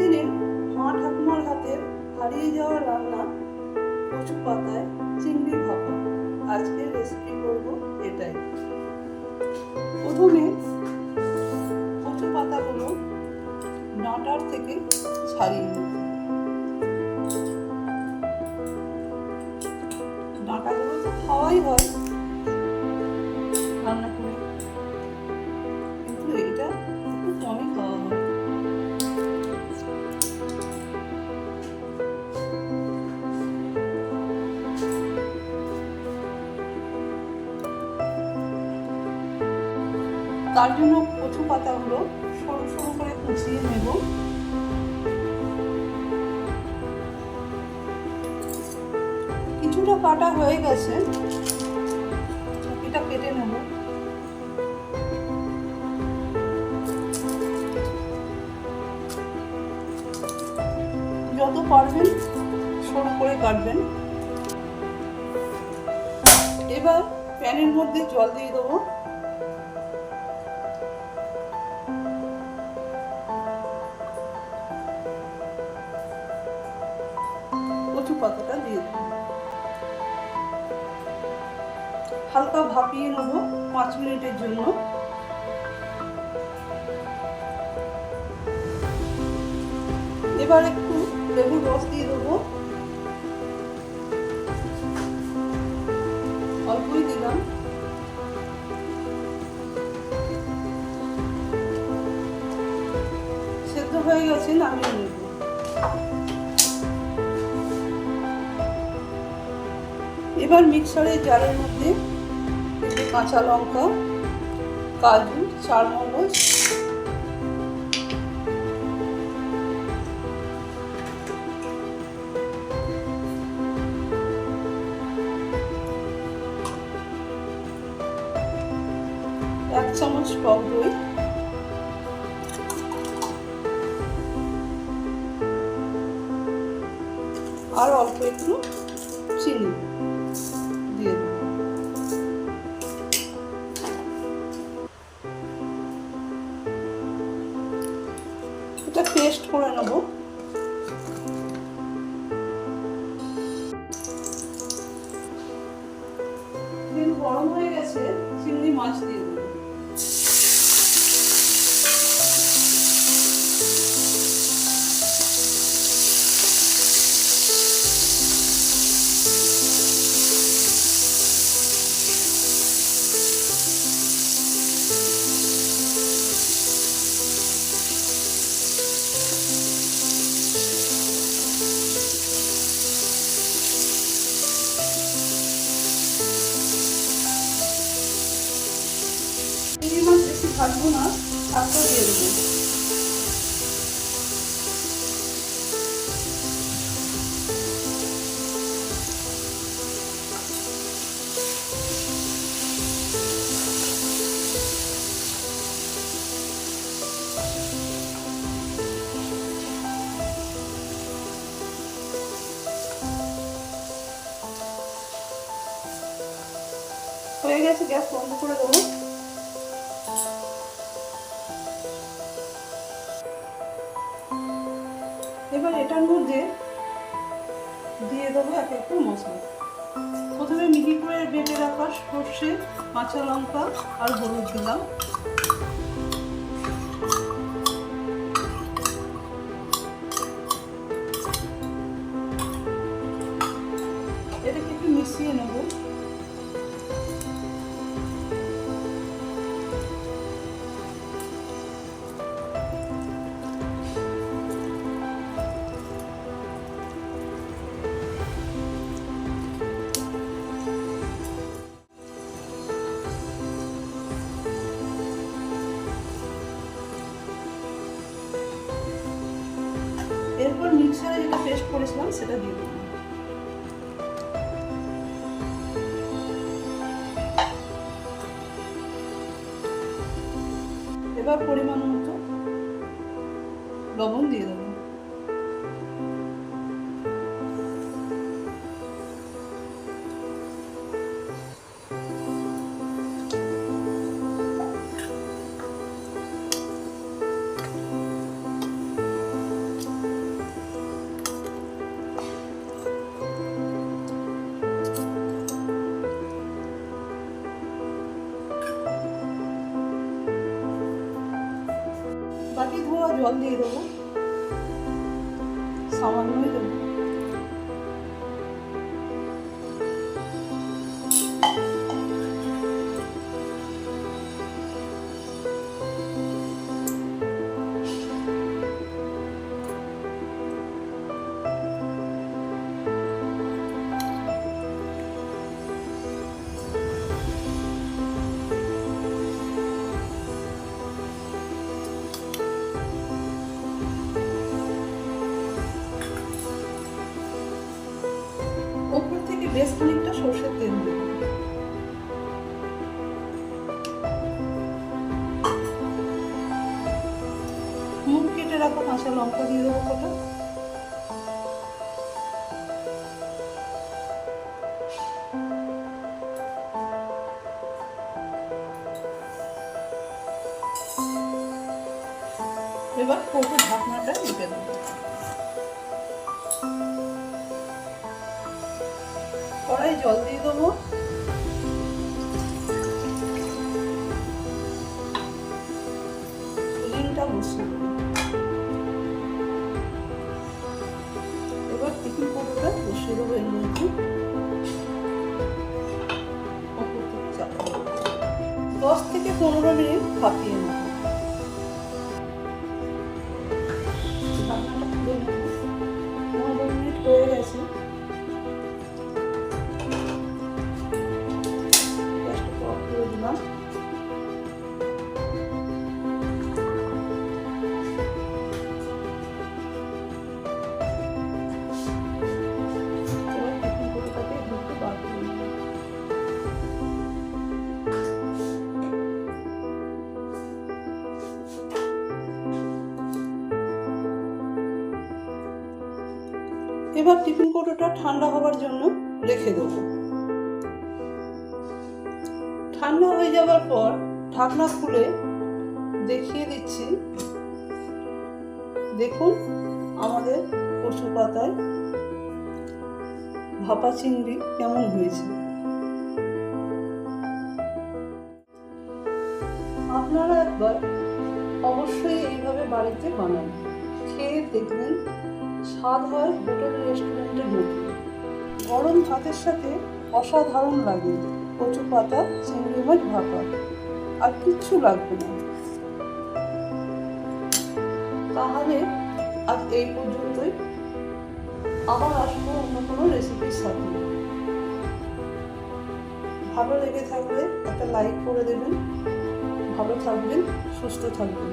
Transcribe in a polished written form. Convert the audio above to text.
দিনের মা ঠাকুমার হাতের হারিয়ে যাওয়া রান্না কচু পাতায় চিংড়ি ভাপা। আজকে রেসিপি করব এটাই। প্রথমে কচু পাতাগুলো ডাঁটার থেকে ছাড়িয়ে নেব। ডাঁটাগুলো তো খাওয়াই হয় রান্না করে, কিন্তু এটা একটু কমই খাওয়া হয়। তার জন্য কচু পাতাগুলো সরু সরু করে কুচিয়ে নেব। কিছুটা কাটা হয়ে গেছে, এটা কেটে নেব। যত পারবেন সরু করে কাটবেন। এবার প্যানের মধ্যে জল দিয়ে দেবো। কচু পাতাটা দিয়ে দেবো, হালকা ভাপিয়ে নেব 5 মিনিটের জন্য। এবার একটু লেবুর রস দিয়ে দেবো, অল্পই দিলাম। সেদ্ধ হয়ে গেছে, নামিয়ে নেব। এবার মিক্সারের জারের মধ্যে একটু কাঁচা লঙ্কা, কাজু, চারমগজ, এক চামচ টক দই, আর অল্প একটু চিনি দিয়ে দেব। এটা পেস্ট করে নেব। তেল গরম হয়ে গেছে, চিংড়ি মাছ দিয়ে দেব। চিংড়ি মাছ বেশি ভাজবো না, শাকটা দিয়ে দেবো। হয়ে গেছে, গ্যাস বন্ধ করে দেবো। এবার এটার মধ্যে দিয়ে দেবো এক একটু মশলা। প্রথমে মিহি করে বেটে রাখা সর্ষে, কাঁচা লঙ্কা আর হলুদ দিলাম। এটাকে একটু মিশিয়ে নেব। এরপর মিক্সারে যেটা পেস্ট করেছিলাম সেটা দিয়ে দেবো। এবার পরিমাণ মতো লবণ দিয়ে দেবো। বাটি ধোয়া জল দিয়ে দেবো, সামান্যই দেবো। ওপর থেকে বেশ খানিকটা সর্ষের তেল দেবো। মুখ কেটে রাখা কাঁচা লঙ্কা দিয়ে দেবো কটা। এবার কৌটো ঢাকনাটা ঢেকে দেবো। কড়াই জল দিয়ে দেবো। ডিমটা বসিয়ে দেবো। এবার টিফিন কৌটোটা বসিয়ে দেবো এর মধ্যে। 10 থেকে 15 মিনিট ভাপিয়ে নেব। ঢাকনাটা খুলে নেব। 15 মিনিট হয়ে গেছে। গ্যাসটা অফ করে দিলাম। এবার টিফিন কৌটোটাকে একটু বার করে নেব। এবার টিফিন কৌটোটা ঠান্ডা হওয়ার জন্য রেখে দেবো। ঠান্ডা হয়ে যাওয়ার পর ঢাকনা খুলে দেখিয়ে দিচ্ছি। দেখুন আমাদের কচু পাতায় ভাপা চিংড়ি কেমন হয়েছে। আপনারা একবার অবশ্যই এইভাবে বাড়িতে বানান, খেয়ে দেখবেন স্বাদ হয় হোটেল রেস্টুরেন্টের মতো। গরম ভাতের সাথে অসাধারণ লাগে কচু পাতা চিংড়ি মাছ ভাপা, আর কিচ্ছু লাগবে না। তাহলে আজ এই পর্যন্তই। আবার আসবো অন্য কোনো রেসিপির সাথে। ভালো লেগে থাকলে একটা লাইক করে দেবেন। ভালো থাকবেন, সুস্থ থাকবেন।